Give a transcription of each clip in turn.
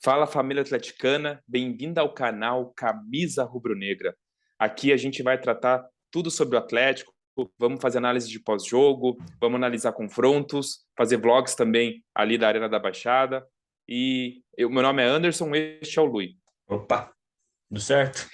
Fala família atleticana, bem-vinda ao canal Camisa Rubro-Negra. Aqui a gente vai tratar tudo sobre o Atlético, vamos fazer análise de pós-jogo, vamos analisar confrontos, fazer vlogs também ali da Arena da Baixada. Meu nome é Anderson, este é o Lui. Opa, tudo certo?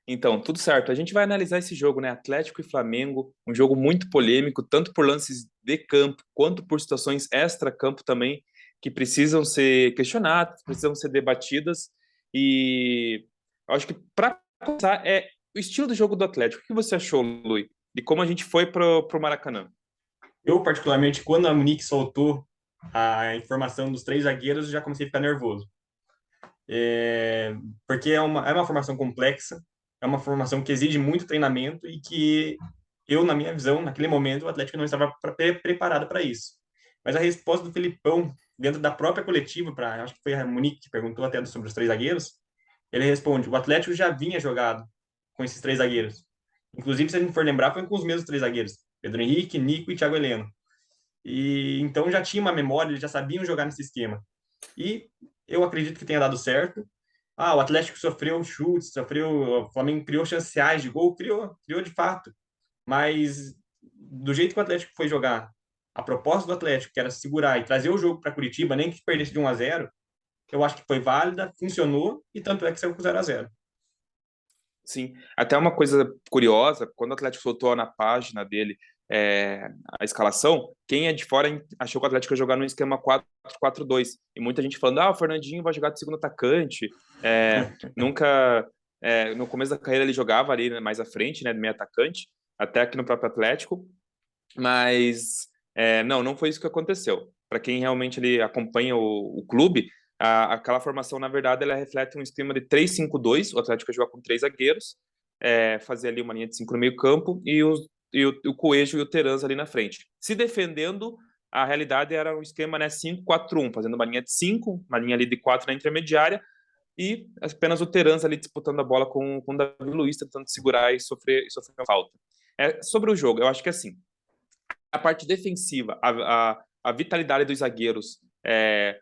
Então, tudo certo. A gente vai analisar esse jogo, né? Atlético e Flamengo, um jogo muito polêmico, tanto por lances de campo quanto por situações extra-campo também, que precisam ser questionadas, precisam ser debatidas. E eu acho que para começar é o estilo do jogo do Atlético. O que você achou, Lui? De como a gente foi pro Maracanã? Eu, particularmente, quando a Munique soltou a informação dos três zagueiros, já comecei a ficar nervoso. É, porque é uma formação complexa, é uma formação que exige muito treinamento e que eu, na minha visão, naquele momento, o Atlético não estava preparado para isso. Mas a resposta do Felipão, dentro da própria coletiva, acho que foi a Munique que perguntou até sobre os três zagueiros, ele responde: o Atlético já vinha jogado com esses três zagueiros. Inclusive, se a gente for lembrar, foi com os mesmos três zagueiros: Pedro Henrique, Nico e Thiago Heleno. E então já tinha uma memória, eles já sabiam jogar nesse esquema. E eu acredito que tenha dado certo. O Atlético sofreu chutes, o Flamengo criou chances reais de gol, criou de fato. Mas do jeito que o Atlético foi jogar, a proposta do Atlético, que era segurar e trazer o jogo para Curitiba, nem que perdesse de 1-0, eu acho que foi válida, funcionou e tanto é que saiu com 0-0. Sim, até uma coisa curiosa, quando o Atlético soltou na página dele a escalação, quem é de fora achou que o Atlético ia jogar no esquema 4-4-2, e muita gente falando, o Fernandinho vai jogar de segundo atacante, nunca, no começo da carreira ele jogava ali, né, mais à frente, né, de meio atacante, até aqui no próprio Atlético, mas não foi isso que aconteceu. Para quem realmente ele acompanha o clube, aquela formação, na verdade, ela reflete um esquema de 3-5-2. O Atlético joga com três zagueiros, fazer ali uma linha de 5 no meio campo e o Coelho e o Terans ali na frente. Se defendendo, a realidade era um esquema, né, 5-4-1, fazendo uma linha de 5, uma linha ali de 4 na intermediária, e apenas o Terans ali disputando a bola com o Davi Luiz, tentando segurar e sofrer falta. Sobre o jogo, eu acho que assim, a parte defensiva, a vitalidade dos zagueiros,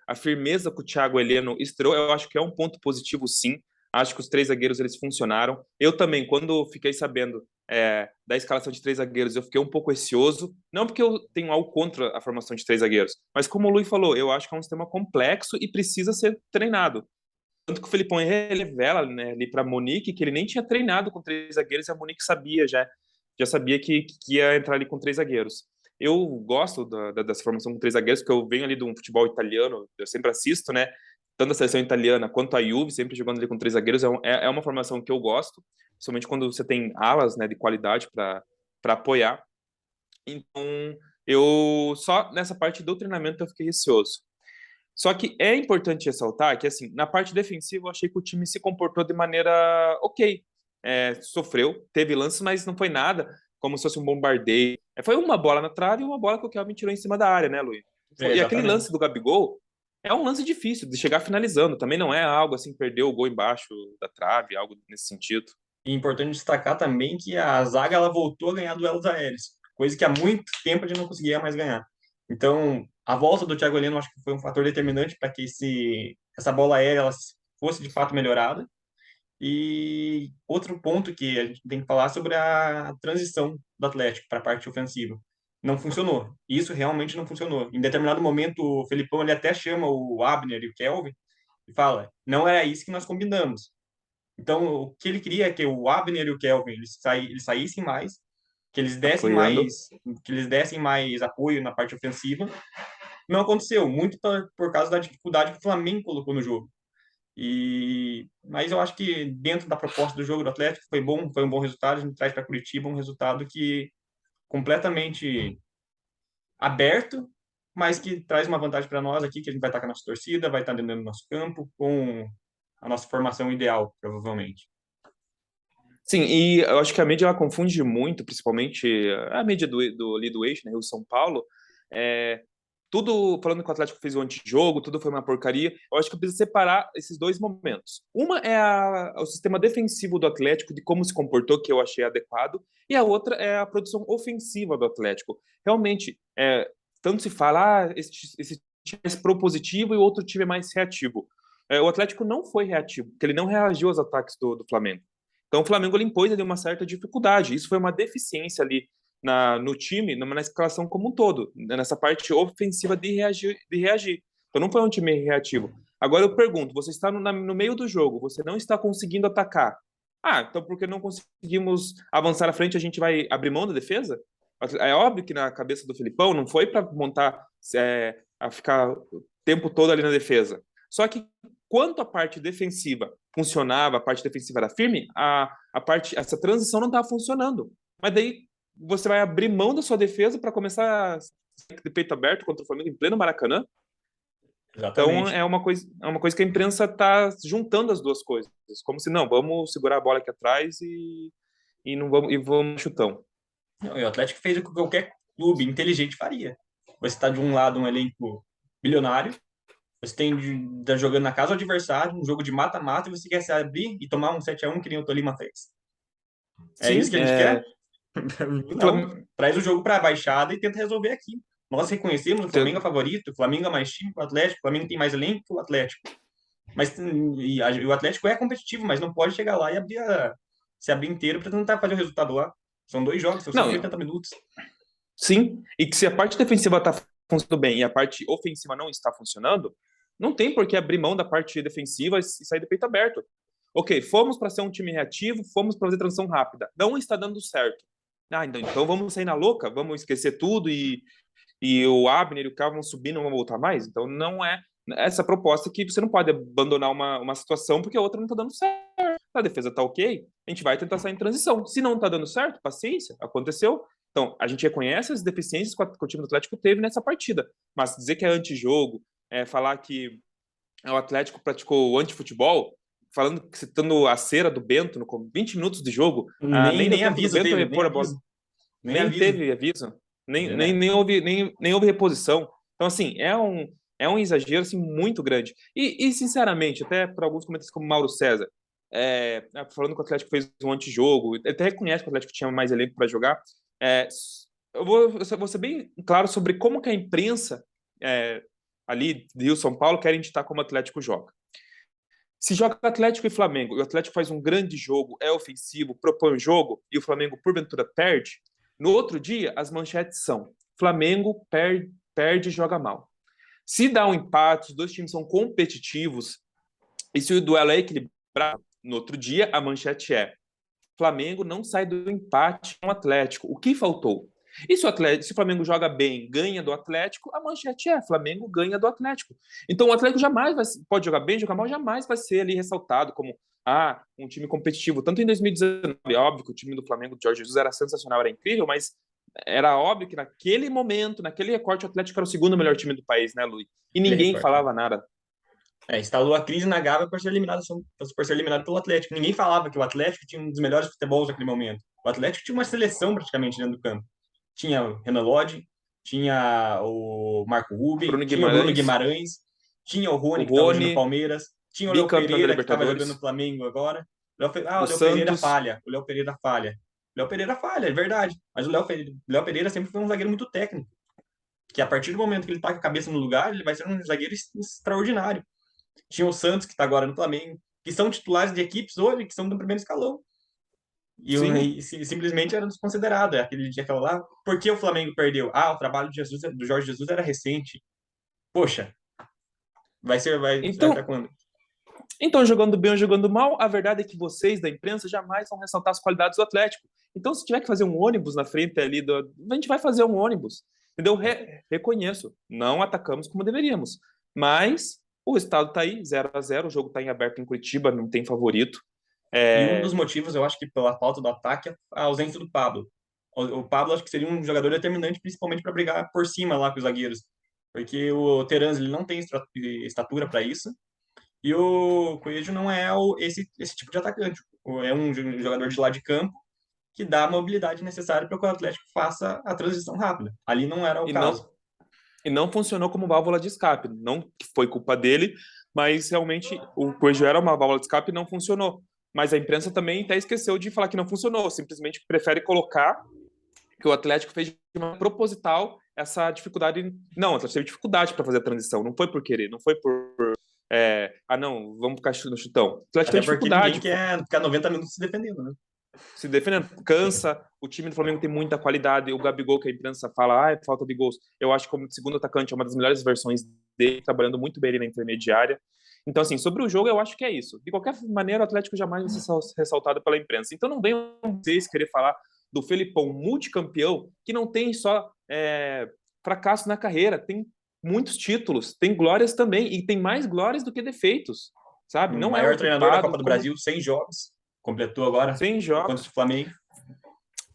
a firmeza que o Thiago Heleno estreou, eu acho que é um ponto positivo, sim. Acho que os três zagueiros eles funcionaram. Eu também, quando fiquei sabendo da escalação de três zagueiros, eu fiquei um pouco receoso. Não porque eu tenho algo contra a formação de três zagueiros, mas como o Luiz falou, eu acho que é um sistema complexo e precisa ser treinado. Tanto que o Felipão revela, né, ali para Monique que ele nem tinha treinado com três zagueiros e a Monique sabia já sabia que ia entrar ali com três zagueiros. Eu gosto dessa formação com três zagueiros, porque eu venho ali de um futebol italiano, eu sempre assisto, né? Tanto a seleção italiana quanto a Juve, sempre jogando ali com três zagueiros, é uma formação que eu gosto, principalmente quando você tem alas, né, de qualidade para apoiar. Então, eu só nessa parte do treinamento eu fiquei receoso. Só que é importante ressaltar que, assim, na parte defensiva, eu achei que o time se comportou de maneira ok. Sofreu, teve lances, mas não foi nada como se fosse um bombardeio. Foi uma bola na trave e uma bola que o Kelvin tirou em cima da área, né, Luiz? E aquele lance Exatamente. do Gabigol é um lance difícil de chegar finalizando. Também não é algo assim, perder o gol embaixo da trave, algo nesse sentido. E é importante destacar também que a zaga ela voltou a ganhar duelos aéreos, coisa que há muito tempo a gente não conseguia mais ganhar. Então, a volta do Thiago Heleno acho que foi um fator determinante para que essa bola aérea ela fosse de fato melhorada. E outro ponto que a gente tem que falar sobre a transição do Atlético para a parte ofensiva. Não funcionou. Isso realmente não funcionou. Em determinado momento, o Felipão ele até chama o Abner e o Kelvin e fala: não era isso que nós combinamos. Então, o que ele queria é que o Abner e o Kelvin eles saíssem mais, que eles dessem Apoiando. mais, que eles dessem mais apoio na parte ofensiva. Não aconteceu, muito por causa da dificuldade que o Flamengo colocou no jogo. Mas eu acho que dentro da proposta do jogo do Atlético foi bom, foi um bom resultado. A gente traz para Curitiba um resultado que completamente aberto, mas que traz uma vantagem para nós aqui, que a gente vai estar com a nossa torcida, vai estar dentro do nosso campo, com a nossa formação ideal, provavelmente. Sim, e eu acho que a mídia ela confunde muito, principalmente a mídia ali do eixo, né, o São Paulo, é, tudo falando que o Atlético fez o antijogo, tudo foi uma porcaria. Eu acho que precisa separar esses dois momentos. Uma é o sistema defensivo do Atlético, de como se comportou, que eu achei adequado, e a outra é a produção ofensiva do Atlético. Realmente, tanto se fala, esse time é mais propositivo e o outro time é mais reativo. O Atlético não foi reativo, porque ele não reagiu aos ataques do Flamengo. Então o Flamengo ele impôs ali uma certa dificuldade. Isso foi uma deficiência ali no time, na escalação como um todo, nessa parte ofensiva de reagir. Então não foi um time reativo. Agora eu pergunto, você está no meio do jogo, você não está conseguindo atacar. Então porque não conseguimos avançar à frente, a gente vai abrir mão da defesa? É óbvio que na cabeça do Filipão não foi para montar, a ficar o tempo todo ali na defesa. Só que quanto a parte defensiva funcionava, a parte defensiva era firme, essa transição não estava funcionando. Mas daí você vai abrir mão da sua defesa para começar de peito aberto contra o Flamengo em pleno Maracanã? Então Exatamente. é uma coisa que a imprensa está juntando as duas coisas, como se não, vamos segurar a bola aqui atrás e não vamos chutão. Não, e o Atlético fez o que qualquer clube inteligente faria. Você está de um lado um elenco bilionário, você tá jogando na casa do adversário, um jogo de mata-mata, e você quer se abrir e tomar um 7-1 que nem o Tolima fez. É isso Sim, que a gente quer? Não. Flam- Traz o jogo para a baixada e tenta resolver aqui. Nós reconhecemos o Flamengo é favorito, o Flamengo é mais time que o Atlético, o Flamengo tem mais elenco que o Atlético. Mas o Atlético é competitivo, mas não pode chegar lá e se abrir inteiro para tentar fazer o resultado lá. São 2 jogos, são não, 180 minutos. sim, e que se a parte defensiva está funcionando bem e a parte ofensiva não está funcionando, não tem por que abrir mão da parte defensiva e sair de peito aberto. Ok, fomos para ser um time reativo, fomos para fazer transição rápida. Não está dando certo. Então vamos sair na louca, vamos esquecer tudo e o Abner e o Carlos vão subir, não vão voltar mais. Então não é essa proposta que você não pode abandonar uma situação porque a outra não está dando certo. A defesa está ok, a gente vai tentar sair em transição. Se não está dando certo, paciência, aconteceu. Então, a gente reconhece as deficiências que o time do Atlético teve nessa partida, mas dizer que é antijogo, falar que o Atlético praticou o antifutebol, citando a cera do Bento no 20 minutos de jogo, nem deu Nem tempo do aviso Bento teve, nem repor a bola. aviso. Nem Nem aviso. teve aviso, nem, nem, Né? nem houve reposição. Então, assim, é um exagero assim, muito grande. Sinceramente, até para alguns comentários como Mauro César, falando que o Atlético fez um antijogo, ele até reconhece que o Atlético tinha mais elenco para jogar. É, eu vou ser bem claro sobre como que a imprensa ali de Rio São Paulo querem ditar como o Atlético joga. Se joga Atlético e Flamengo, e o Atlético faz um grande jogo, é ofensivo, propõe o jogo, e o Flamengo, porventura, perde, no outro dia, as manchetes são: Flamengo perde e joga mal. Se dá um empate, os dois times são competitivos, e se o duelo é equilibrado, no outro dia, a manchete é: Flamengo não sai do empate com o Atlético. O que faltou? E se o Flamengo joga bem, ganha do Atlético, a manchete é: Flamengo ganha do Atlético. Então o Atlético pode jogar bem, jogar mal, jamais vai ser ali ressaltado como um time competitivo. Tanto em 2019, é óbvio que o time do Flamengo de Jorge Jesus era sensacional, era incrível, mas era óbvio que naquele momento, naquele recorte, o Atlético era o segundo melhor time do país, né, Luiz? E Ele ninguém recorta. falava nada. Instalou a crise na Gávea por ser eliminado pelo Atlético. Ninguém falava que o Atlético tinha um dos melhores futebols naquele momento. O Atlético tinha uma seleção praticamente dentro do campo. Tinha o Renan Lodge, tinha o Marco Ruben, Bruno tinha o Bruno Guimarães, Guimarães, tinha o o Rony, que estava jogando no Rony, Palmeiras, tinha o Léo bicampeão da Pereira, que estava jogando no Libertadores, Flamengo agora. O o Léo Pereira Santos. falha. O Léo Pereira falha. O Léo Pereira falha, é verdade. Mas o Léo Pereira sempre foi um zagueiro muito técnico. Que a partir do momento que ele tá com a cabeça no lugar, ele vai ser um zagueiro extraordinário. Tinha o Santos, que está agora no Flamengo, que são titulares de equipes hoje, que são do primeiro escalão. Sim, Simplesmente era desconsiderado. Aquele dia que ela lá, por que o Flamengo perdeu? O trabalho do Jorge Jesus era recente. Poxa, vai até então, quando? Então, jogando bem ou jogando mal, a verdade é que vocês da imprensa jamais vão ressaltar as qualidades do Atlético. Então, se tiver que fazer um ônibus na frente ali, a gente vai fazer um ônibus. Entendeu? Reconheço. Não atacamos como deveríamos. Mas o resultado está aí, 0-0. O jogo está em aberto em Curitiba, não tem favorito. E um dos É, motivos, eu acho que pela falta do ataque, é a ausência do Pablo. O Pablo acho que seria um jogador determinante, principalmente para brigar por cima lá com os zagueiros. Porque o Terans ele não tem estatura para isso. E o Coelho não é esse tipo de atacante. É um jogador de lado de campo que dá a mobilidade necessária para que o Atlético faça a transição rápida. Ali não era o e caso. não e não funcionou como válvula de escape. Não que foi culpa dele, mas realmente o Coelho era uma válvula de escape e não funcionou. Mas a imprensa também até esqueceu de falar que não funcionou, simplesmente prefere colocar que o Atlético fez de uma proposital essa dificuldade. Não, o Atlético teve dificuldade para fazer a transição, não foi por querer, não foi Não, vamos ficar no chutão. O Atlético Até tem porque ninguém dificuldade quer ficar 90 minutos se defendendo, né? se defendendo, cansa. O time do Flamengo tem muita qualidade. O Gabigol, que a imprensa fala, é falta de gols. Eu acho que como segundo atacante é uma das melhores versões dele, trabalhando muito bem ali na intermediária. Então, assim, sobre o jogo, eu acho que é isso. De qualquer maneira, o Atlético jamais vai ser ressaltado pela imprensa. Então, não venham vocês querer falar do Felipão multicampeão, que não tem só fracasso na carreira, tem muitos títulos, tem glórias também, e tem mais glórias do que defeitos, sabe? O Não é maior treinador da ocupado Copa do como Brasil, 100 jogos. Completou agora 100 contra jogos. o Flamengo.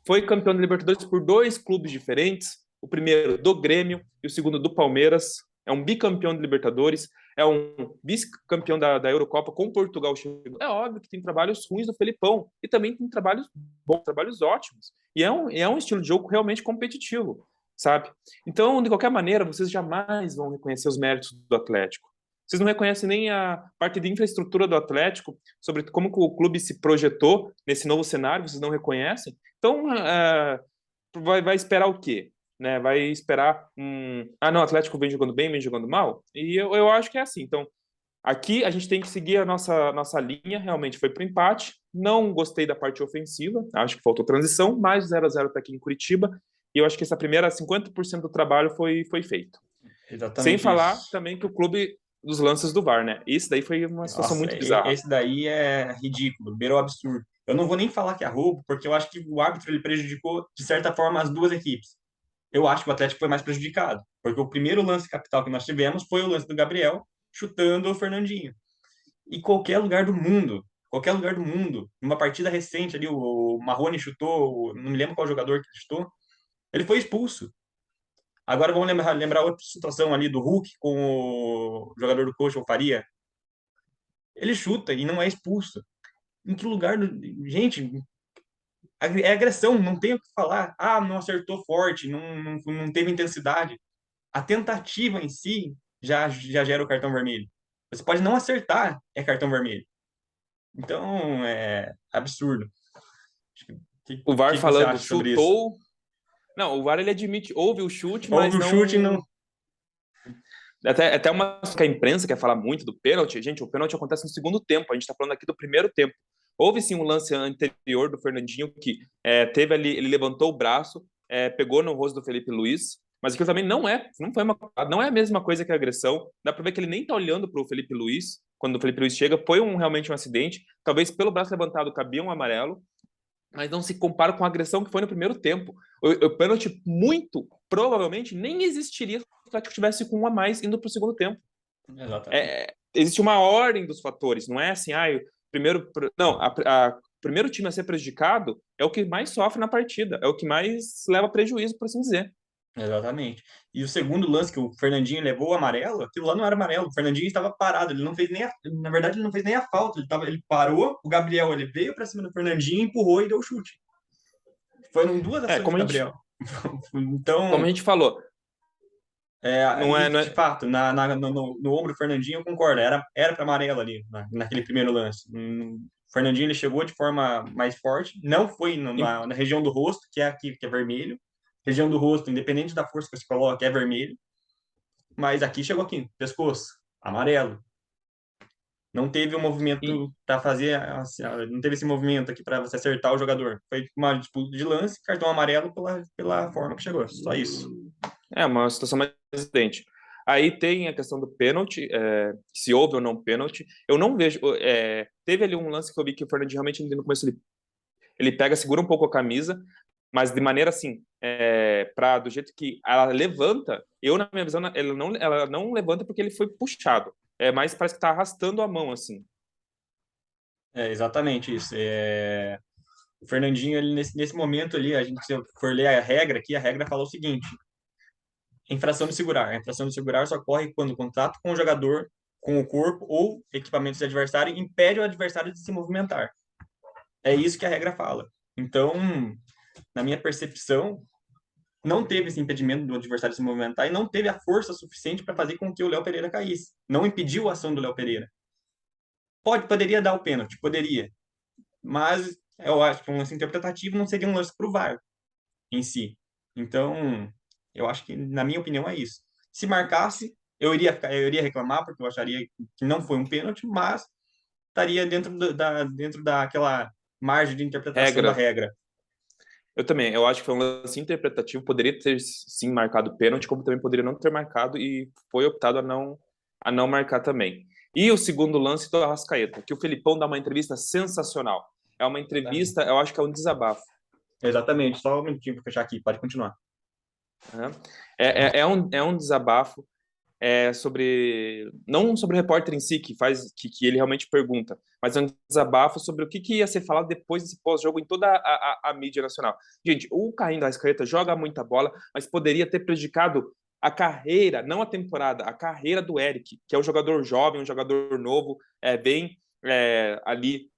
Foi campeão da Libertadores por 2 clubes diferentes. O primeiro do Grêmio e o segundo do Palmeiras. É um bicampeão de Libertadores. É um vice-campeão da Eurocopa com Portugal. É óbvio que tem trabalhos ruins do Felipão. E também tem trabalhos bons, trabalhos ótimos. E é um estilo de jogo realmente competitivo, sabe? Então, de qualquer maneira, vocês jamais vão reconhecer os méritos do Atlético. Vocês não reconhecem nem a parte de infraestrutura do Atlético, sobre como o clube se projetou nesse novo cenário, vocês não reconhecem. Então, vai esperar o quê? Né? Vai esperar não, o Atlético vem jogando bem, vem jogando mal? E eu acho que é assim. Então, aqui a gente tem que seguir a nossa linha, realmente foi para o empate. Não gostei da parte ofensiva, acho que faltou transição, mas 0-0 está aqui em Curitiba. E eu acho que essa primeira 50% do trabalho foi feito. Sem Exatamente falar isso. também que o clube dos lances do VAR, né? Isso daí foi uma situação Nossa, muito bizarra. esse daí é ridículo, beirou absurdo. Eu não vou nem falar que é roubo, porque eu acho que o árbitro ele prejudicou, de certa forma, as duas equipes. Eu acho que o Atlético foi mais prejudicado, porque o primeiro lance capital que nós tivemos foi o lance do Gabriel chutando o Fernandinho. E qualquer lugar do mundo, numa partida recente ali, o Marrone chutou, não me lembro qual jogador que chutou, ele foi expulso. Agora vamos lembrar outra situação ali do Hulk com o jogador do Coxa, o Faria. Ele chuta e não é expulso. Em que lugar do... Gente, é agressão, não tem o que falar. Ah, não acertou forte, não teve intensidade. A tentativa em si já gera o cartão vermelho. Você pode não acertar, é cartão vermelho. Então, é absurdo. O O VAR que você falando, acha sobre isso? chutou. Não, o VAR ele admite, houve o chute, Houve mas o chute, não. não. Até uma que a imprensa quer falar muito do pênalti. Gente, o pênalti acontece no segundo tempo. A gente está falando aqui do primeiro tempo. Houve sim um lance anterior do Fernandinho que teve ali, ele levantou o braço, pegou no rosto do Felipe Luiz, mas aquilo também não foi não é a mesma coisa que a agressão. Dá para ver que ele nem tá olhando para o Felipe Luiz quando o Felipe Luiz chega. Foi realmente um acidente. Talvez pelo braço levantado cabia um amarelo, mas não se compara com a agressão que foi no primeiro tempo. O pênalti, muito provavelmente, nem existiria se o Atlético tivesse com um a mais indo para o segundo tempo. Exatamente. Existe uma ordem dos fatores, não é assim, primeiro. Não, o primeiro time a ser prejudicado é o que mais sofre na partida, é o que mais leva prejuízo, por assim dizer. Exatamente. E o segundo lance que o Fernandinho levou o amarelo, aquilo lá não era amarelo. O Fernandinho estava parado, ele não fez nem na verdade ele não fez nem a falta, ele parou, o Gabriel ele veio para cima do Fernandinho, empurrou e deu o chute. Foram duas É, ações do como a gente, Gabriel. como Então, a gente falou, não e é, não de é, fato, no ombro do Fernandinho eu concordo, era para amarelo ali, naquele primeiro lance. O Fernandinho ele chegou de forma mais forte, não foi na região do rosto, que é aqui, que é vermelho. Região do rosto, independente da força que você coloca, é vermelho. Mas aqui chegou aqui, pescoço, amarelo. Não teve um e, movimento para fazer, assim, não teve esse movimento aqui para você acertar o jogador. Foi uma disputa de lance, cartão amarelo pela forma que chegou. Só isso. é uma situação mais evidente. Aí tem a questão do pênalti, se houve ou não pênalti. Eu não vejo. Teve ali um lance que eu vi que o Fernandinho realmente no começo ele pega, segura um pouco a camisa, mas de maneira assim, do jeito que ela levanta, na minha visão, ela não levanta porque ele foi puxado. Mas parece que tá arrastando a mão, assim. É exatamente isso. O Fernandinho, ele, nesse momento ali, a gente, se eu for ler a regra aqui, a regra fala o seguinte: infração de segurar. A infração de segurar só ocorre quando o contato com o jogador, com o corpo ou equipamentos do adversário impede o adversário de se movimentar. É isso que a regra fala. Então, na minha percepção, não teve esse impedimento do adversário se movimentar e não teve a força suficiente para fazer com que o Léo Pereira caísse. Não impediu a ação do Léo Pereira. Poderia dar o pênalti, poderia. Mas eu acho que um lance interpretativo não seria um lance para o VAR em si. Então, eu acho que, na minha opinião, é isso. Se marcasse, eu iria reclamar, porque eu acharia que não foi um pênalti, mas estaria dentro daquela margem de interpretação da Regra. regra. Eu também, eu acho que foi um lance interpretativo, poderia ter sim marcado pênalti, como também poderia não ter marcado e foi optado a não marcar também. E o segundo lance do Arrascaeta, que o Felipão dá uma entrevista sensacional. É uma entrevista, eu acho que é um desabafo. Exatamente, só um minutinho para fechar aqui, pode continuar. Né? É um desabafo sobre não sobre o repórter em si que ele realmente pergunta, mas é um desabafo sobre o que ia ser falado depois desse pós-jogo em toda a mídia nacional. Gente, o Carlinhos Arrascaeta joga muita bola, mas poderia ter prejudicado a carreira, não a temporada, a carreira do Eric, que é um jogador jovem, um jogador novo, bem ali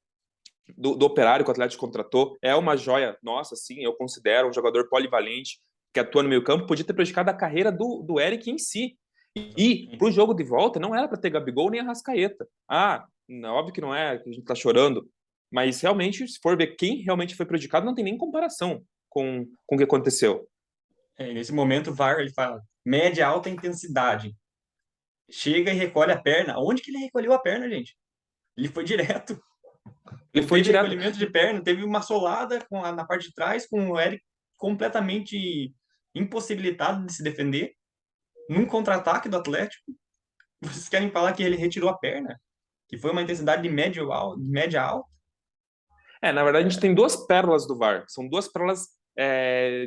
do Operário que o Atlético contratou, é uma joia nossa, sim, eu considero um jogador polivalente que atua no meio campo, podia ter prejudicado a carreira do Eric em si. E para o jogo de volta, não era para ter Gabigol nem Arrascaeta. Óbvio que não é, que a gente está chorando, mas realmente, se for ver quem realmente foi prejudicado, não tem nem comparação com o que aconteceu. Nesse momento, o VAR ele fala média alta intensidade. Chega e recolhe a perna. Onde que ele recolheu a perna, gente? Ele foi direto. Ele Não foi teve direto. recolhimento de perna, teve uma solada na parte de trás, com o Eric completamente impossibilitado de se defender. Num contra-ataque do Atlético, vocês querem falar que ele retirou a perna? Que foi uma intensidade de média alta? Na verdade, a gente tem duas pérolas do VAR. São duas pérolas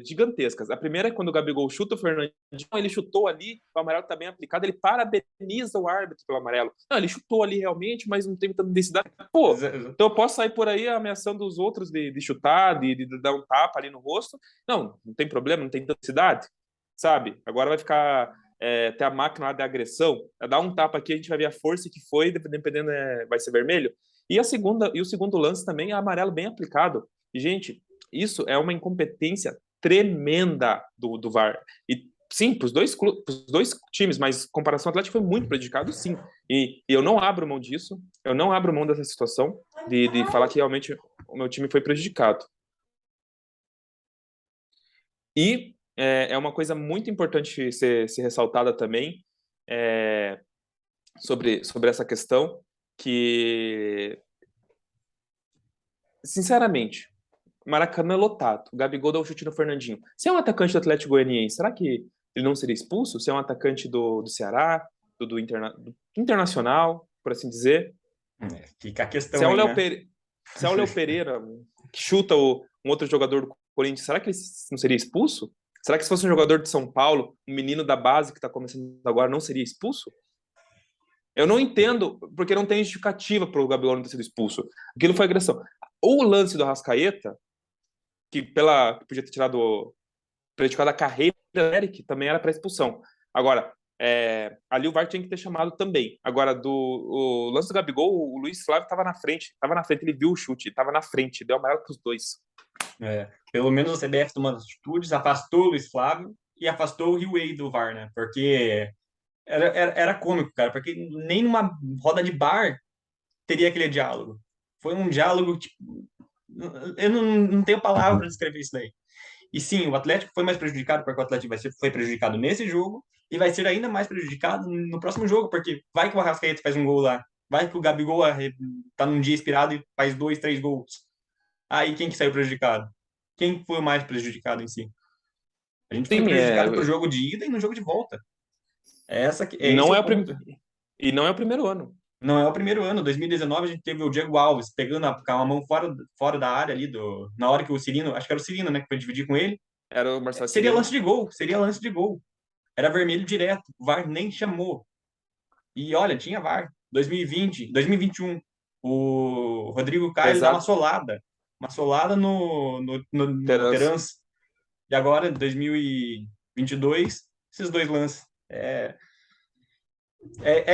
gigantescas. A primeira é quando o Gabigol chuta o Fernandinho, ele chutou ali, o amarelo está bem aplicado, ele parabeniza o árbitro pelo amarelo. Não, ele chutou ali realmente, mas não teve tanta densidade. Pô, então eu posso sair por aí ameaçando os outros de chutar, de dar um tapa ali no rosto. Não tem problema, não tem tanta densidade, sabe? Agora vai ficar ter a máquina lá de agressão, dar um tapa aqui, a gente vai ver a força que foi, dependendo, vai ser vermelho. E o segundo lance também é amarelo bem aplicado. E, gente, isso é uma incompetência tremenda do VAR. E sim, para os dois times, mas comparação Atlético foi muito prejudicado, sim. E eu não abro mão disso, eu não abro mão dessa situação de falar que realmente o meu time foi prejudicado. E é uma coisa muito importante ser ressaltada também sobre essa questão, que, sinceramente, Maracanã lotado, o Gabigol dá um chute no Fernandinho. Se é um atacante do Atlético Goianiense, será que ele não seria expulso? Se é um atacante do Ceará, do Internacional, por assim dizer. Fica a Se questão é o aí, Léo né? Pereira, se é o Léo Pereira que chuta um outro jogador do Corinthians, será que ele não seria expulso? Será que se fosse um jogador de São Paulo, um menino da base que está começando agora, não seria expulso? Eu não entendo, porque não tem justificativa para o Gabigol não ter sido expulso. Aquilo foi agressão. O lance do Arrascaeta, que podia ter prejudicado a carreira do Eric, também era para expulsão. Agora, ali o VAR tinha que ter chamado também. Agora, o lance do Gabigol, o Luiz Flávio estava na frente, ele viu o chute, estava na frente, deu amarelo para os dois. Pelo menos a CBF tomando atitudes, afastou o Luiz Flávio e afastou o Rio do VAR, né? Porque era cômico, cara, porque nem numa roda de bar teria aquele diálogo. Foi um diálogo, tipo, eu não tenho palavra para descrever isso daí. E sim, o Atlético foi mais prejudicado, porque o Atlético foi prejudicado nesse jogo e vai ser ainda mais prejudicado no próximo jogo, porque vai que o Arrascaeta faz um gol lá, vai que o Gabigol tá num dia inspirado e faz 2, 3 gols. Aí quem que saiu prejudicado? Quem foi o mais prejudicado em si? A gente foi Sim, prejudicado pro jogo de ida e no jogo de volta. e Esse não é é o o, ponto. e não é o primeiro ano. Não é o primeiro ano. 2019 a gente teve o Diego Alves pegando com a mão fora da área ali na hora que o Cirino, acho que era o Cirino, né, que foi dividir com ele. Era o Marcelo Seria lance Cirino. de gol, seria lance de gol. Era vermelho direto. O VAR nem chamou. E olha, tinha VAR. 2020, 2021, o Rodrigo Caio dá Exato. uma solada no Terans. Terans. E agora, 2022, esses dois lances. É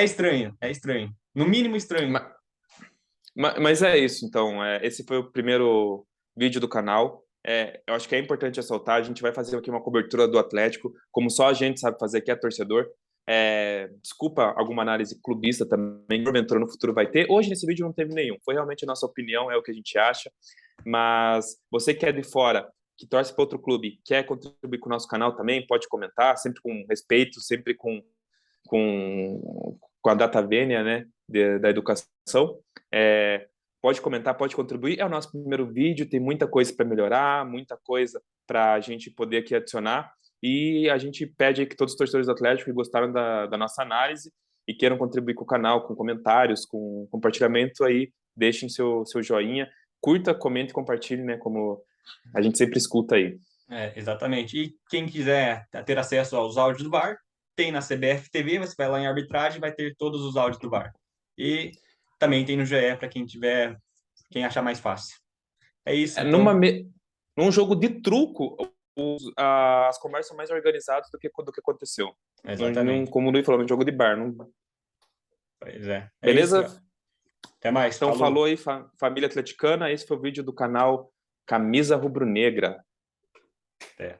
estranho, é estranho. No mínimo estranho. Mas é isso, então. Esse foi o primeiro vídeo do canal. Eu acho que é importante ressaltar. A gente vai fazer aqui uma cobertura do Atlético, como só a gente sabe fazer, que é torcedor. Desculpa alguma análise clubista também, porventura no futuro vai ter. Hoje nesse vídeo não teve nenhum. Foi realmente a nossa opinião, é o que a gente acha. Mas você que é de fora, que torce para outro clube, quer contribuir com o nosso canal também, pode comentar, sempre com respeito, sempre com com a data vênia, né, da educação. Pode comentar, pode contribuir. É o nosso primeiro vídeo, tem muita coisa para melhorar, muita coisa para a gente poder aqui adicionar. E a gente pede que todos os torcedores do Atlético que gostaram da nossa análise e queiram contribuir com o canal, com comentários, com compartilhamento aí, deixem seu joinha, curta, comente e compartilhe, né, como a gente sempre escuta aí. Exatamente. E quem quiser ter acesso aos áudios do VAR, tem na CBF TV, você vai lá em arbitragem, vai ter todos os áudios do VAR. E também tem no GE para quem achar mais fácil. É isso, então. Num jogo de truco, as conversas são mais organizadas do que aconteceu. Exatamente. Como o Luiz falou, no jogo de bar. Pois é. É isso, Beleza? galera. Até mais. Então Falou. falou aí, família atleticana. Esse foi o vídeo do canal Camisa Rubro-Negra. Até.